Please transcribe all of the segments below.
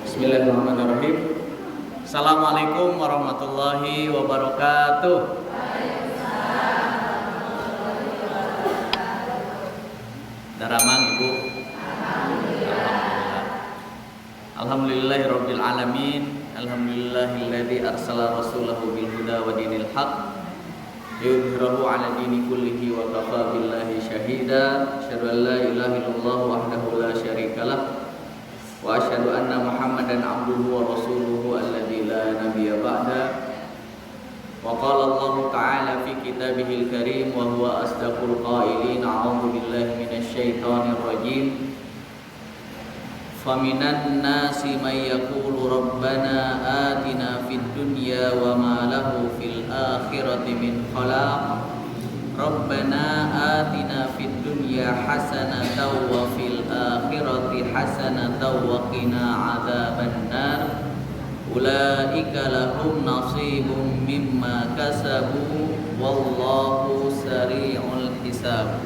Bismillahirrahmanirrahim. Assalamualaikum warahmatullahi wabarakatuh. Daramang Ibu. Alhamdulillahirabbil alamin. Alhamdulillahilladzi arsala rasulahu bil huda wa dinil haq liyudhhirahu 'ala dini kullihi wa kafa billahi syahida. Asyhadu an la ilaha illallah wahdahu la syarikalah wa asyhadu anna Muhammadan 'abduhu wa rasuluhu alladzi la nabiyya ba'da. Wa qala Allah ta'ala fi kitabihil karim wa huwa asdaqul qailin. A'udzu billahi minasy syaithanir rajim. Faminan nasi may yaqulu rabbana atina fid dunya wa ma lahu fil akhirati min khalaq. Rabbana atina fid dunya hasanatan wa fil akhirati hasanatan wa qina adzabannar. Ulaika lahum nasibum mimma kasabu wallahu sari'ul hisab.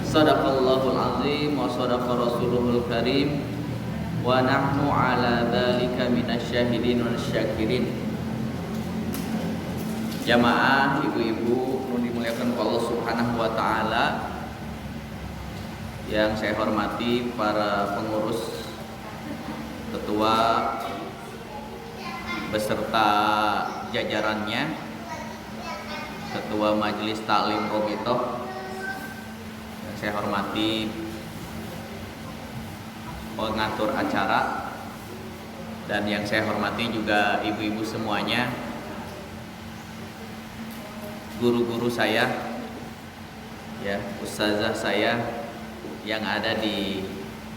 Sadaqallahul azim wa sadaqa rasuluhul karim wa nahnu ala dzalika minasyahidin wasyakirin. Jamaah ibu-ibu yang dimuliakan Allah Subhanahu wa taala, yang saya hormati para pengurus, ketua beserta jajarannya, ketua Majelis Taklim Robitoh, yang saya hormati pengatur acara, dan yang saya hormati juga ibu-ibu semuanya, guru-guru saya, ya, ustazah saya yang ada di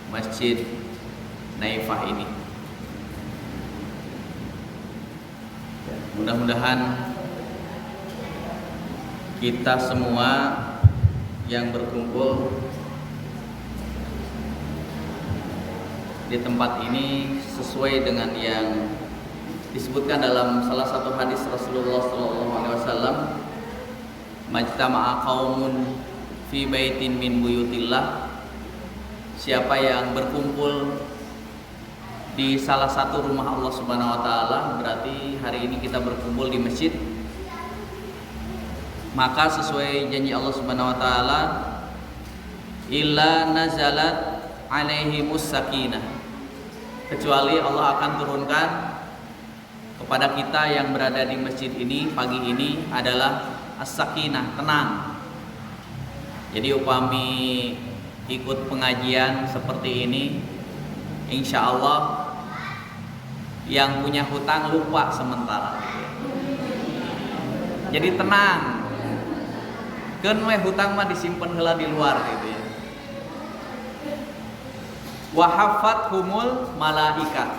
Masjid Naifah ini. Mudah-mudahan kita semua yang berkumpul di tempat ini sesuai dengan yang disebutkan dalam salah satu hadis Rasulullah SAW, majtama'a qaumun fi baitin min buyutillah. Siapa yang berkumpul di salah satu rumah Allah Subhanahu wa taala, berarti hari ini kita berkumpul di masjid, maka sesuai janji Allah Subhanahu wa taala, illa nazalat alaihimus sakinah, kecuali Allah akan turunkan kepada kita yang berada di masjid ini pagi ini adalah as-sakinah, tenang. Jadi upami ikut pengajian seperti ini, insya Allah yang punya hutang lupa sementara. Jadi tenang. Keun we hutang mah disimpen heula di luar gitu ya. Wa hafathumul malaikat.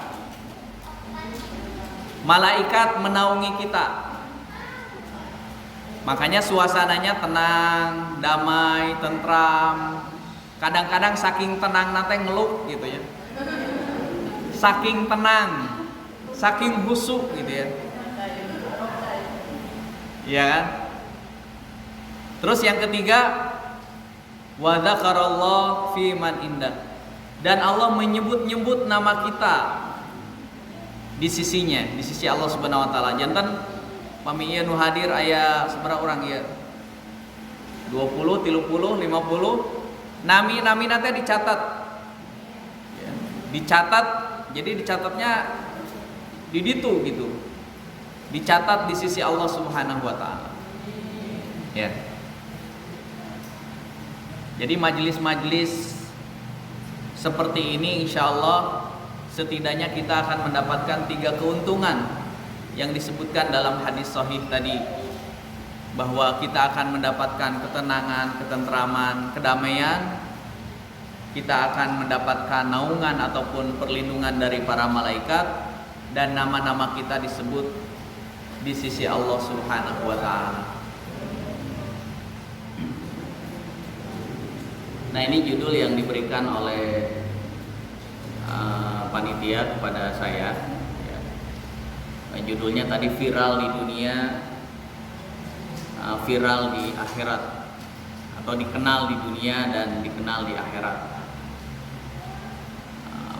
Malaikat menaungi kita. Makanya suasananya tenang, damai, tentram. Kadang-kadang saking tenang nate ngeluh gitu ya. Saking tenang, saking khusyuk gitu ya. Iya kan? Terus yang ketiga, wa dzakarallahu fi man indah. Dan Allah menyebut-nyebut nama kita di sisinya, di sisi Allah Subhanahu wa taala. Janten pami ieu nu hadir aya sabaraha urang ieu? 20, 30, 50. Nami-nami teh dicatat. Ya, dicatat. Jadi dicatatnya di ditu gitu. Dicatat di sisi Allah Subhanahu wa taala. Ya. Jadi majelis-majelis seperti ini insyaallah setidaknya kita akan mendapatkan 3 keuntungan yang disebutkan dalam hadis sahih tadi, bahwa kita akan mendapatkan ketenangan, ketentraman, kedamaian. Kita akan mendapatkan naungan ataupun perlindungan dari para malaikat, dan nama-nama kita disebut di sisi Allah Subhanahu wa taala. Nah, ini judul yang diberikan oleh panitia kepada saya ya. Judulnya tadi viral di dunia, viral di akhirat, atau dikenal di dunia dan dikenal di akhirat.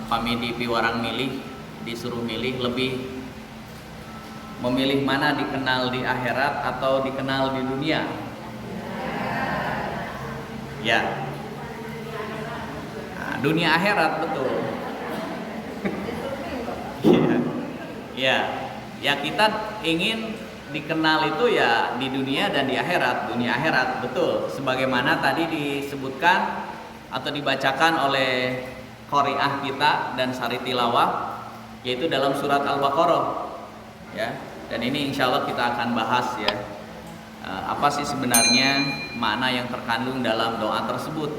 pamidi piwarang milih, disuruh milih, lebih memilih mana dikenal di akhirat atau dikenal di dunia? Ya, nah, dunia akhirat betul. Ya, ya kita ingin dikenal itu ya di dunia dan di akhirat, dunia akhirat betul. Sebagaimana tadi disebutkan atau dibacakan oleh qari'ah kita dan sari tilawah, yaitu dalam surat Al-Baqarah. Ya, dan ini insya Allah kita akan bahas ya, apa sih sebenarnya makna yang terkandung dalam doa tersebut.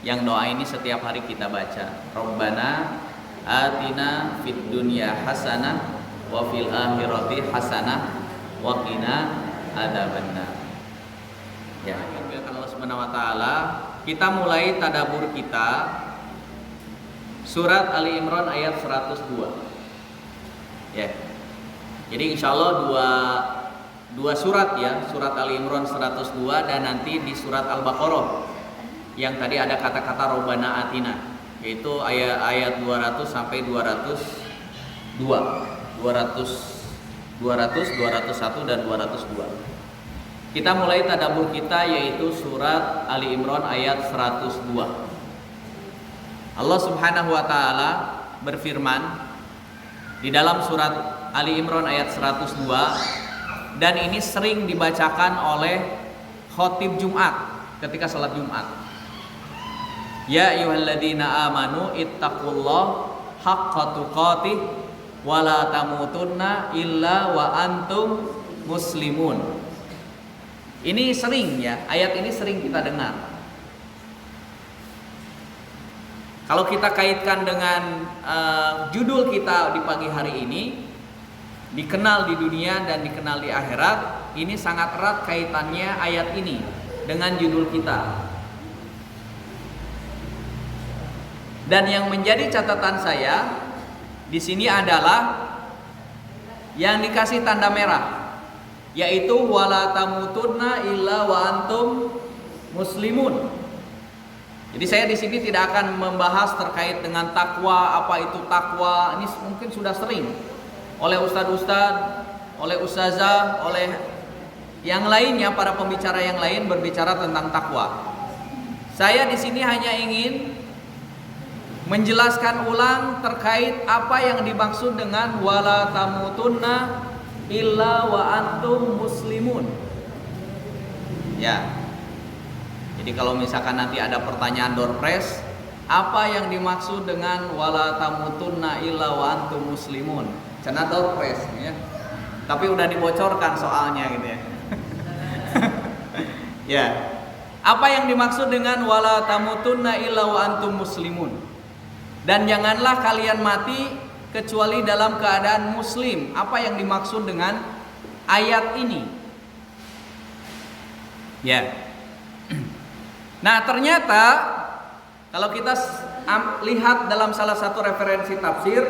Yang doa ini setiap hari kita baca. Rabbana atina fid dunya hasanah wa fil akhirati hasanah wa qina adzabannar. Ya, Allah Subhanahu wa taala, kita mulai tadabbur kita surat Ali Imran ayat 102. Ya. Jadi insya Allah dua surat ya, surat Ali Imran 102 dan nanti di surat Al-Baqarah yang tadi ada kata-kata Rabbana atina, yaitu ayat 200 sampai 202. 200, 201 dan 202. Kita mulai tadabbur kita yaitu surat Ali Imran ayat 102. Allah Subhanahu wa taala berfirman di dalam surat Ali Imran ayat 102, dan ini sering dibacakan oleh khotib Jumat ketika salat Jumat. Ya ayyuhalladzina amanu ittaqullaha haqqa tuqatih wa la tamutunna illa wa antum muslimun. Ini sering ya, ayat ini sering kita dengar. Kalau kita kaitkan dengan judul kita di pagi hari ini, dikenal di dunia dan dikenal di akhirat, ini sangat erat kaitannya ayat ini dengan judul kita. Dan yang menjadi catatan saya di sini adalah yang dikasih tanda merah, yaitu wala tamutunna illa wa antum muslimun. Jadi saya di sini tidak akan membahas terkait dengan takwa, apa itu takwa. Ini mungkin sudah sering oleh ustadz-ustadz, oleh ustazah, oleh yang lainnya, para pembicara yang lain berbicara tentang takwa. Saya di sini hanya ingin menjelaskan ulang terkait apa yang dimaksud dengan wala tamutunna illa wa antum muslimun. Ya. Jadi kalau misalkan nanti ada pertanyaan doorpress, apa yang dimaksud dengan wala tamutunna illa wa antum muslimun? Cenah doorpress ya. Tapi udah dibocorkan soalnya gitu ya. Ya. Apa yang dimaksud dengan wala tamutunna illa wa antum muslimun? Dan janganlah kalian mati kecuali dalam keadaan muslim. Apa yang dimaksud dengan ayat ini? Ya. Nah, ternyata kalau kita lihat dalam salah satu referensi tafsir,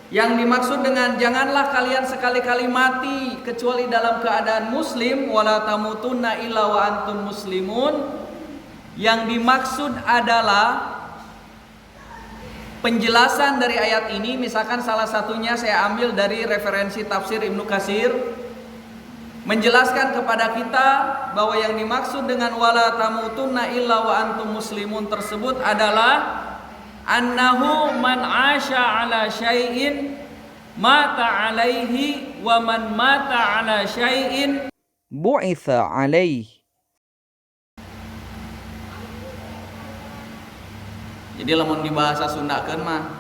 yang dimaksud dengan janganlah kalian sekali-kali mati kecuali dalam keadaan muslim, wala tamutunna illa wa antum muslimun, yang dimaksud adalah penjelasan dari ayat ini. Misalkan salah satunya saya ambil dari referensi tafsir Ibnu Katsir, menjelaskan kepada kita bahwa yang dimaksud dengan wala tamutunna illa wa antum muslimun tersebut adalah annahu man asha ala syai'in mata alaihi wa man mata ala syai'in bu'itha alaihi. Jadi lamun di bahasa Sundakeun mah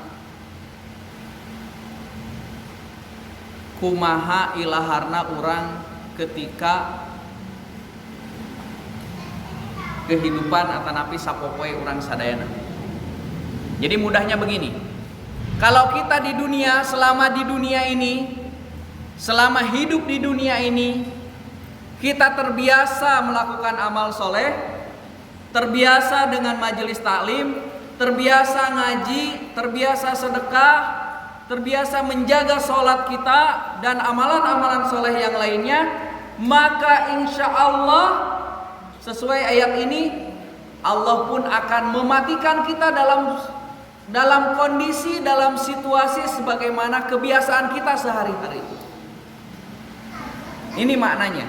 kumaha ilaharna urang ketika kehidupan atanapi sapopoe urang sadayana. Jadi mudahnya begini, kalau kita di dunia, selama di dunia ini, selama hidup di dunia ini, kita terbiasa melakukan amal soleh, terbiasa dengan majelis taklim, terbiasa ngaji, terbiasa sedekah, terbiasa menjaga sholat kita dan amalan-amalan soleh yang lainnya, maka insya Allah sesuai ayat ini Allah pun akan mematikan kita dalam dalam kondisi, dalam situasi sebagaimana kebiasaan kita sehari-hari. Ini maknanya.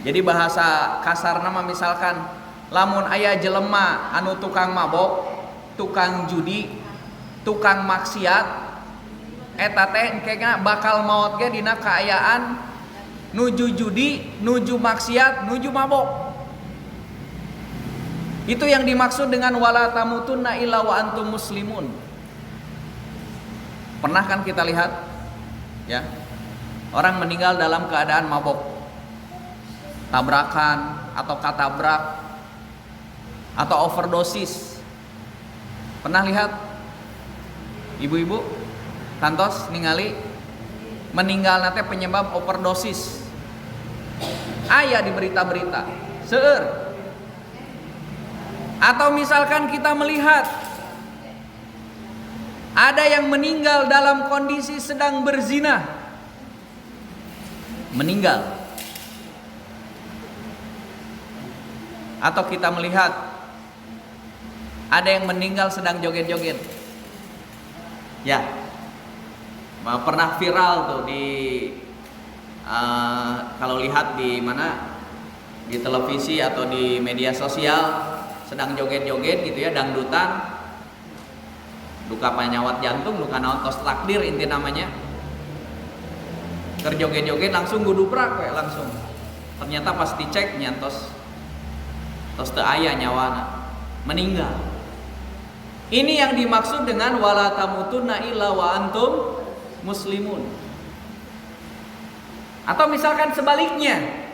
Jadi bahasa kasar nama misalkan lamun aya jelema anu tukang mabok, tukang judi, tukang maksiat, eta teh engkena bakal maot ge dina kaayaan nuju judi, nuju maksiat, nuju mabok. Itu yang dimaksud dengan wala tamutunna illa wa antum muslimun. Pernah kan kita lihat ya, orang meninggal dalam keadaan mabok, tabrakan atau katabrak atau overdosis. Pernah lihat ibu-ibu kantos ningali meninggal nate penyebab overdosis, aya di berita-berita seueur. Atau misalkan kita melihat ada yang meninggal dalam kondisi sedang berzina, meninggal. Atau kita melihat ada yang meninggal sedang joget-joget. Ya, pernah viral tuh di kalau lihat di mana, di televisi atau di media sosial, sedang joget-joget gitu ya, dangdutan, luka penyawat jantung, luka naon tos takdir inti namanya. Kerjoget-joget langsung guduprak kayak langsung. Ternyata pas dicek nyantos tos teu aya nyawana, meninggal. Ini yang dimaksud dengan wala tamutunna illa wa antum muslimun. Atau misalkan sebaliknya,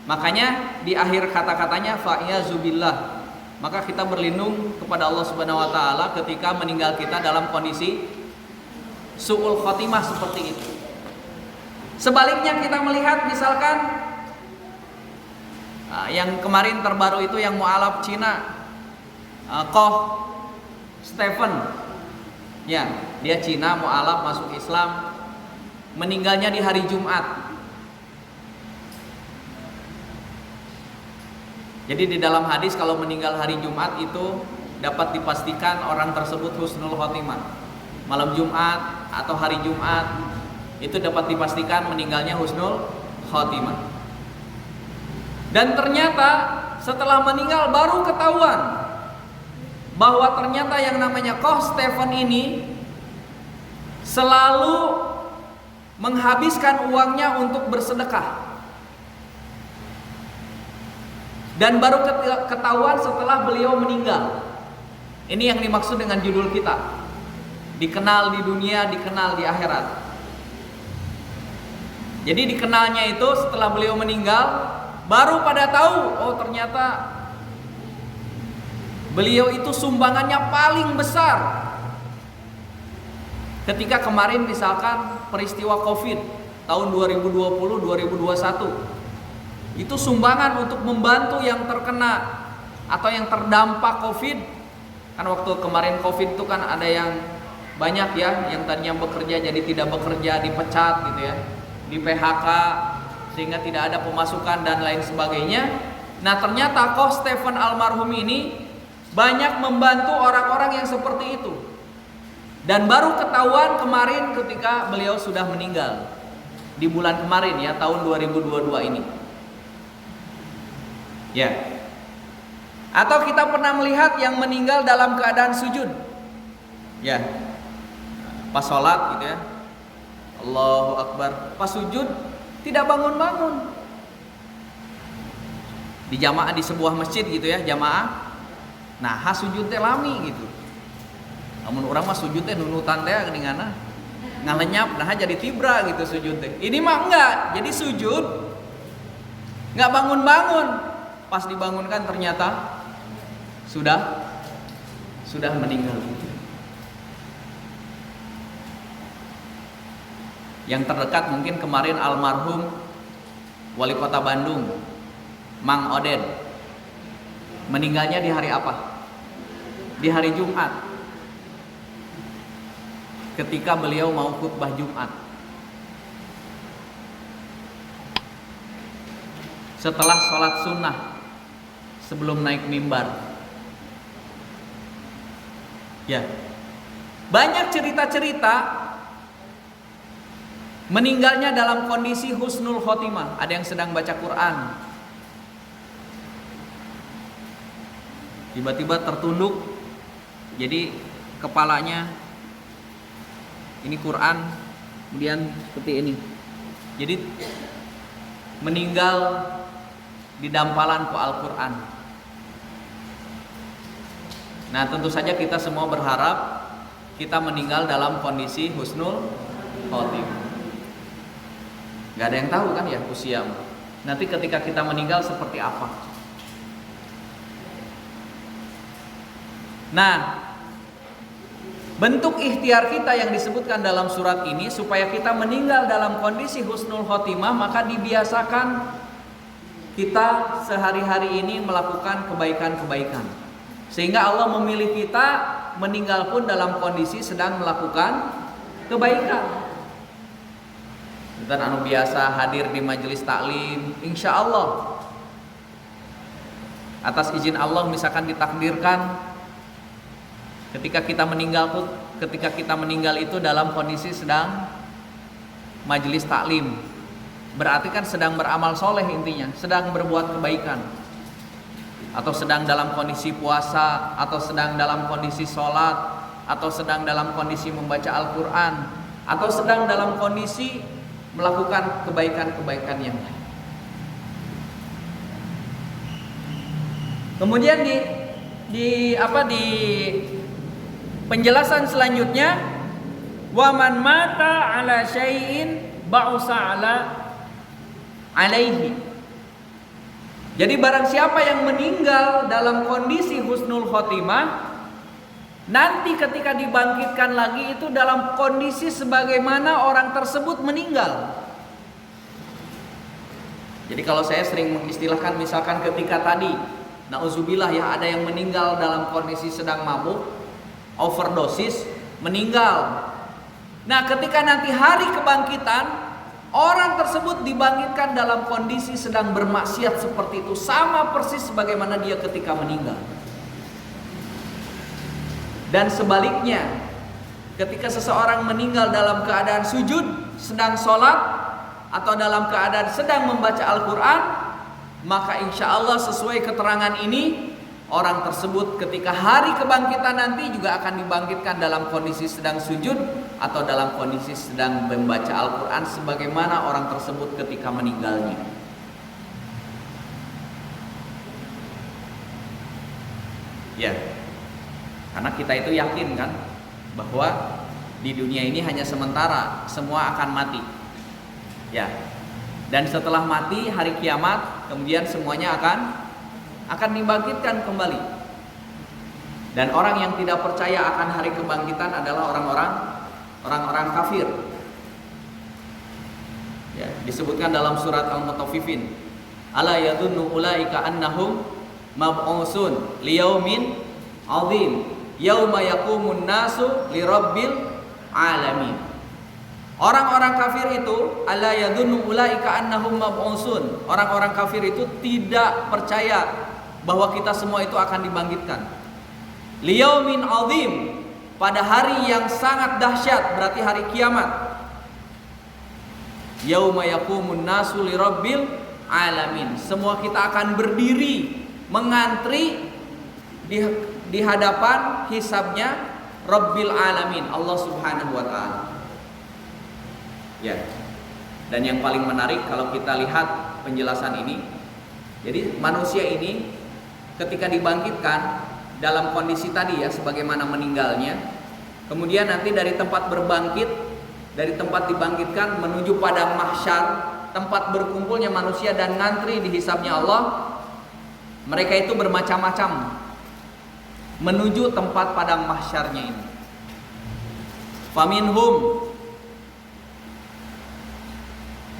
makanya di akhir kata-katanya fa'iyazubillah, maka kita berlindung kepada Allah Subhanahu wa taala ketika meninggal kita dalam kondisi su'ul khotimah seperti itu. Sebaliknya kita melihat misalkan yang kemarin terbaru itu yang mualaf Cina, Koh Stephen. Ya, dia Cina mualaf masuk Islam, meninggalnya di hari Jumat. Jadi di dalam hadis kalau meninggal hari Jumat itu dapat dipastikan orang tersebut husnul khotimah. Malam Jumat atau hari Jumat itu dapat dipastikan meninggalnya husnul khotimah. Dan ternyata setelah meninggal baru ketahuan bahwa ternyata yang namanya Koh Stephen ini selalu menghabiskan uangnya untuk bersedekah. Dan baru ketahuan setelah beliau meninggal. Ini yang dimaksud dengan judul kita. Dikenal di dunia, dikenal di akhirat. Jadi dikenalnya itu setelah beliau meninggal, baru pada tahu, oh ternyata beliau itu sumbangannya paling besar. Ketika kemarin misalkan peristiwa Covid tahun 2020-2021, itu sumbangan untuk membantu yang terkena atau yang terdampak Covid. Kan waktu kemarin Covid itu kan ada yang banyak ya, yang tadinya bekerja jadi tidak bekerja, dipecat gitu ya, di PHK sehingga tidak ada pemasukan dan lain sebagainya. Nah ternyata Koh Stephen almarhum ini banyak membantu orang-orang yang seperti itu. Dan baru ketahuan kemarin ketika beliau sudah meninggal di bulan kemarin ya, tahun 2022 ini. Ya. Atau kita pernah melihat yang meninggal dalam keadaan sujud. Ya. Pas sholat gitu ya, Allahu Akbar, pas sujud tidak bangun-bangun. Di jamaah di sebuah masjid gitu ya, jamaah. Nah, sujud teh lami gitu. Namun orang mah sujud teh nunutan teh geuninganna ngalenyap, nah jadi tibra gitu sujud teh. Ini mah enggak, jadi sujud enggak bangun-bangun. Pas dibangunkan ternyata sudah meninggal. Yang terdekat mungkin kemarin almarhum Wali Kota Bandung, Mang Oden. Meninggalnya di hari apa? Di hari Jumat. Ketika beliau mau khutbah Jumat. Setelah sholat sunnah, sebelum naik mimbar. Ya. Banyak cerita-cerita meninggalnya dalam kondisi husnul khotimah. Ada yang sedang baca Quran, tiba-tiba tertunduk, jadi kepalanya ini Quran, kemudian seperti ini. Jadi meninggal di dampalan Al-Quran. Nah, tentu saja kita semua berharap kita meninggal dalam kondisi husnul khotimah. Gak ada yang tahu kan ya usia. Nanti ketika kita meninggal seperti apa. Nah, bentuk ikhtiar kita yang disebutkan dalam surat ini supaya kita meninggal dalam kondisi husnul khotimah, maka dibiasakan kita sehari-hari ini melakukan kebaikan-kebaikan. Sehingga Allah memilih kita meninggal pun dalam kondisi sedang melakukan kebaikan. Dan anu biasa hadir di majelis taklim, insya Allah atas izin Allah misalkan ditakdirkan ketika kita meninggal itu dalam kondisi sedang majelis taklim, berarti kan sedang beramal soleh, intinya sedang berbuat kebaikan, atau sedang dalam kondisi puasa, atau sedang dalam kondisi sholat, atau sedang dalam kondisi membaca Al-Quran, atau sedang dalam kondisi melakukan kebaikan-kebaikan yang lain. Kemudian di penjelasan selanjutnya, wa man mata ala syai'in ba'usa alaihi. Jadi barang siapa yang meninggal dalam kondisi husnul khotimah, nanti ketika dibangkitkan lagi itu dalam kondisi sebagaimana orang tersebut meninggal. Jadi kalau saya sering mengistilahkan, misalkan ketika tadi nauzubillah ya, ada yang meninggal dalam kondisi sedang mabuk, overdosis, meninggal. Nah, ketika nanti hari kebangkitan, orang tersebut dibangkitkan dalam kondisi sedang bermaksiat seperti itu, sama persis sebagaimana dia ketika meninggal. Dan sebaliknya, ketika seseorang meninggal dalam keadaan sujud, sedang sholat, atau dalam keadaan sedang membaca Al-Quran, maka insya Allah sesuai keterangan ini, orang tersebut ketika hari kebangkitan nanti juga akan dibangkitkan dalam kondisi sedang sujud atau dalam kondisi sedang membaca Al-Quran sebagaimana orang tersebut ketika meninggalnya. Ya, karena kita itu yakin kan bahwa di dunia ini hanya sementara, semua akan mati. Ya. Dan setelah mati hari kiamat, kemudian semuanya akan dibangkitkan kembali. Dan orang yang tidak percaya akan hari kebangkitan adalah orang-orang kafir. Ya, disebutkan dalam surat Al-Mutaffifin, ala yadhunnu ulaika annahum mab'usun liyaumin 'adzim yauma yaqumun nasu lirabbil alamin. Orang-orang kafir itu, ala yadhunnu ulaika annahum mab'usun. Orang-orang kafir itu tidak percaya bahwa kita semua itu akan dibangkitkan. Liyaumin 'adzim, pada hari yang sangat dahsyat, berarti hari kiamat. Yauma yaqumun nasu lirabbil alamin. Semua kita akan berdiri mengantri di hadapan hisabnya Rabbil alamin, Allah Subhanahu wa taala. Ya. Dan yang paling menarik kalau kita lihat penjelasan ini, jadi manusia ini ketika dibangkitkan dalam kondisi tadi ya sebagaimana meninggalnya, kemudian nanti dari tempat berbangkit, dari tempat dibangkitkan menuju padang mahsyar, tempat berkumpulnya manusia dan ngantri dihisabnya Allah. Mereka itu bermacam-macam menuju tempat padang mahsyarnya ini. Faminhum,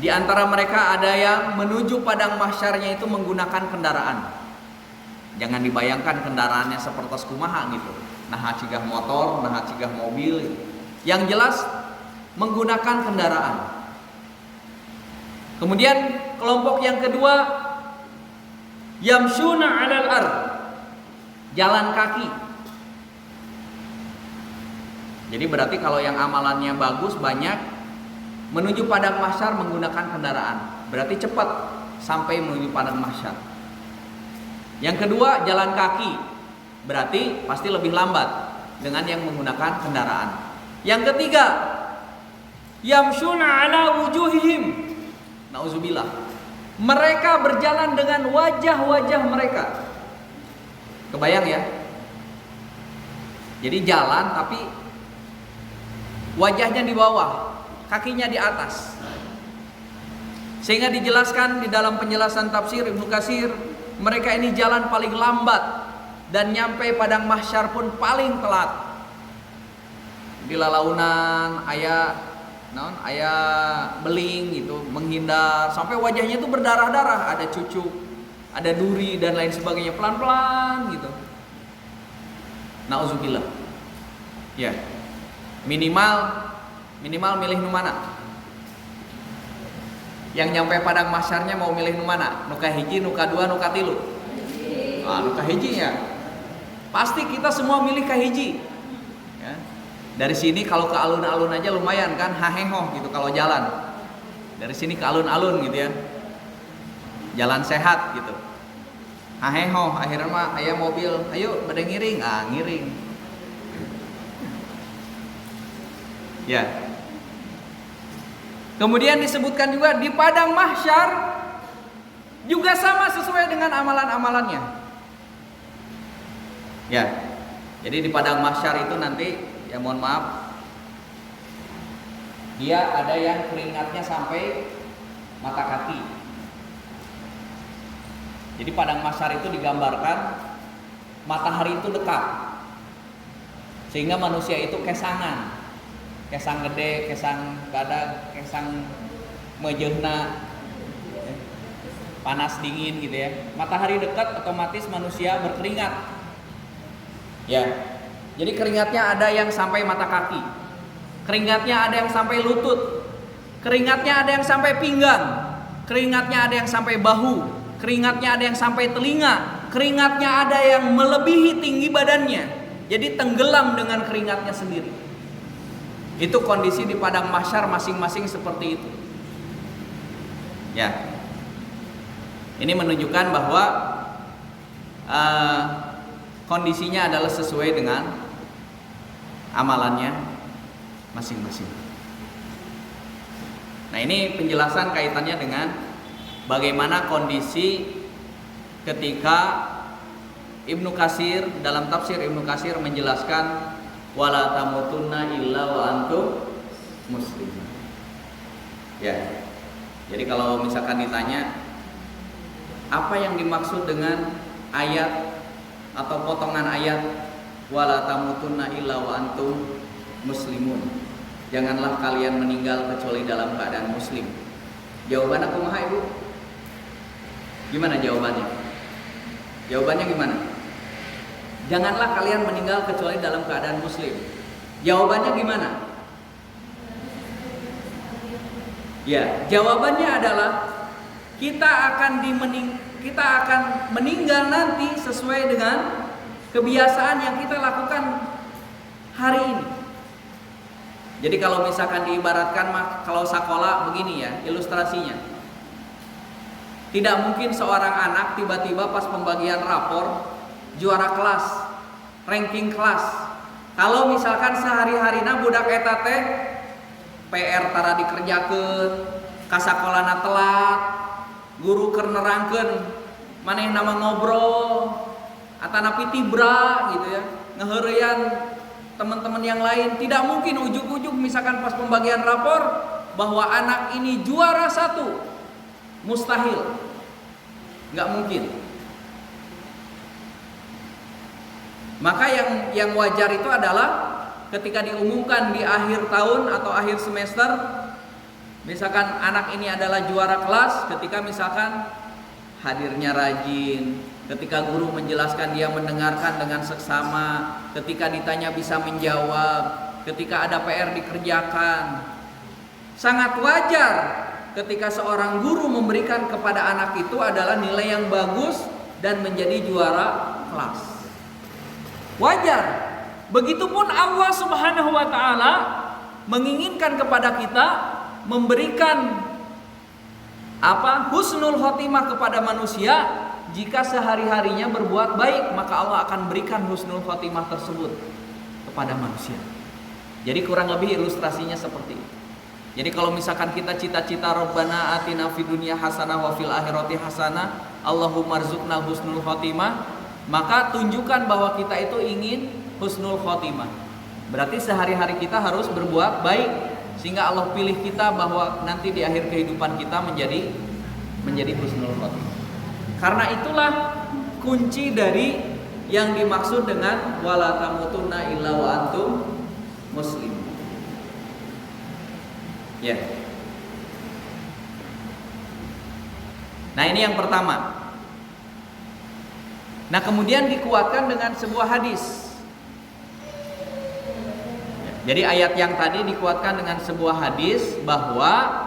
di antara mereka ada yang menuju padang mahsyarnya itu menggunakan kendaraan. Jangan dibayangkan kendaraannya seperti kumaha gitu. Nah cigah motor, nah cigah mobil. Yang jelas menggunakan kendaraan. Kemudian kelompok yang kedua, yamshuna 'alal ard, jalan kaki. Jadi berarti kalau yang amalannya bagus banyak, menuju padang mahsyar menggunakan kendaraan, berarti cepat sampai menuju padang mahsyar. Yang kedua, jalan kaki, berarti pasti lebih lambat dengan yang menggunakan kendaraan. Yang ketiga, yamshuna ala wujuhihim, nauzubillah, mereka berjalan dengan wajah-wajah mereka. Kebayang ya? Jadi jalan tapi wajahnya di bawah, kakinya di atas. Sehingga dijelaskan di dalam penjelasan tafsir Ibnu Katsir, mereka ini jalan paling lambat dan nyampe padang mahsyar pun paling telat. Di lalaunan aya beling gitu, menghindar sampai wajahnya itu berdarah-darah, ada cucuk, ada duri dan lain sebagainya, pelan-pelan gitu. Nauzubillah. Ya. Minimal milih nu mana? Yang nyampe padang mahsyarnya mau milih nu mana? Nu kahiji, nu kadua, nu katilu? Nu kahiji ya. Pasti kita semua milih kahiji. Ya. Dari sini kalau ke alun-alun aja lumayan kan, hahengoh gitu kalau jalan. Dari sini ke alun-alun gitu ya. Jalan sehat gitu. Hahengoh, akhirnya mah aya mobil, ayo pada ngiring, ngiring. Ya. Kemudian disebutkan juga di padang mahsyar juga sama sesuai dengan amalan-amalannya. Ya. Jadi di padang mahsyar itu nanti, ya mohon maaf, dia ada yang keringatnya sampai mata kaki. Jadi padang mahsyar itu digambarkan matahari itu dekat, sehingga manusia itu kesangan, kesang gede, kesang gadag, kesang mejehna, panas dingin gitu ya. Matahari dekat, otomatis manusia berkeringat. Ya, jadi keringatnya ada yang sampai mata kaki, keringatnya ada yang sampai lutut, keringatnya ada yang sampai pinggang, keringatnya ada yang sampai bahu, keringatnya ada yang sampai telinga, keringatnya ada yang melebihi tinggi badannya. Jadi tenggelam dengan keringatnya sendiri. Itu kondisi di padang mahsyar masing-masing seperti itu. Ya. Ini menunjukkan bahwa kondisinya adalah sesuai dengan amalannya masing-masing. Nah, ini penjelasan kaitannya dengan bagaimana kondisi ketika Ibnu Katsir dalam tafsir Ibnu Katsir menjelaskan wala tamutunna illa wa antum muslimun. Ya. Jadi kalau misalkan ditanya apa yang dimaksud dengan ayat atau potongan ayat wala tamutunna illa wa antum muslimun, janganlah kalian meninggal kecuali dalam keadaan muslim. Jawaban aku kumaha Ibu? Gimana jawabannya? Jawabannya gimana? Janganlah kalian meninggal kecuali dalam keadaan muslim. Jawabannya gimana? Ya, jawabannya adalah kita akan meninggal nanti sesuai dengan kebiasaan yang kita lakukan hari ini. Jadi kalau misalkan diibaratkan kalau sekolah begini ya ilustrasinya. Tidak mungkin seorang anak tiba-tiba pas pembagian rapor juara kelas, ranking kelas. Kalau misalkan sehari-harina budak eta teh PR tara dikerjakeun, ka sakolana telat, guru keur nerangkeun maneh nama ngobrol atanapi tibra gitu ya, ngeheureyan teman-teman yang lain. Tidak mungkin ujug-ujug misalkan pas pembagian rapor bahwa anak ini juara 1. Mustahil. Nggak mungkin. Maka yang wajar itu adalah ketika diumumkan di akhir tahun atau akhir semester, misalkan anak ini adalah juara kelas, ketika misalkan hadirnya rajin, ketika guru menjelaskan dia mendengarkan dengan seksama, ketika ditanya bisa menjawab, ketika ada PR dikerjakan. Sangat wajar ketika seorang guru memberikan kepada anak itu adalah nilai yang bagus dan menjadi juara kelas. Wajar. Begitupun Allah Subhanahu wa taala menginginkan kepada kita memberikan husnul khotimah kepada manusia. Jika sehari-harinya berbuat baik, maka Allah akan berikan husnul khotimah tersebut kepada manusia. Jadi kurang lebih ilustrasinya seperti itu. Jadi kalau misalkan kita cita-cita Rabbana atina fid dunya hasanah wa fil akhirati hasanah, Allahumma rzuqna husnul khotimah, maka tunjukkan bahwa kita itu ingin husnul khotimah. Berarti sehari-hari kita harus berbuat baik sehingga Allah pilih kita bahwa nanti di akhir kehidupan kita menjadi husnul khotimah. Karena itulah kunci dari yang dimaksud dengan wala tamutunna illa wa antum muslim. Ya. Nah, ini yang pertama. Nah, kemudian dikuatkan dengan sebuah hadis. Jadi ayat yang tadi dikuatkan dengan sebuah hadis bahwa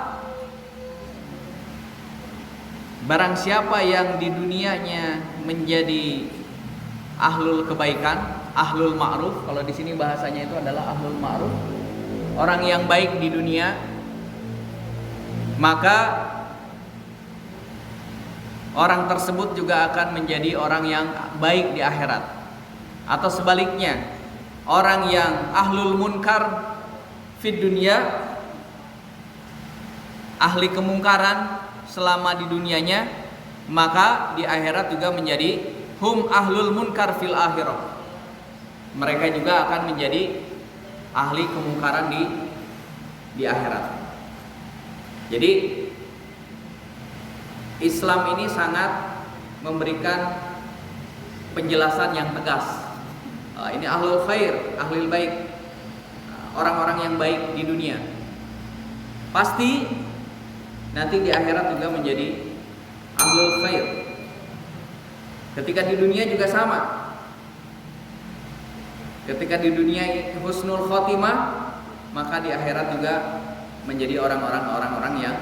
barang siapa yang di dunianya menjadi ahlul kebaikan, ahlul ma'ruf, kalau di sini bahasanya itu adalah ahlul ma'ruf, orang yang baik di dunia, maka orang tersebut juga akan menjadi orang yang baik di akhirat. Atau sebaliknya, orang yang ahlul munkar fid dunya, ahli kemungkaran selama di dunianya, maka di akhirat juga menjadi hum ahlul munkar fil akhirah. Mereka juga akan menjadi ahli kemungkaran di akhirat. Jadi Islam ini sangat memberikan penjelasan yang tegas. Ini ahlul khair, ahlul baik, orang-orang yang baik di dunia. Pasti nanti di akhirat juga menjadi ahlul khair. Ketika di dunia juga sama. Ketika di dunia husnul khotimah, maka di akhirat juga menjadi orang-orang yang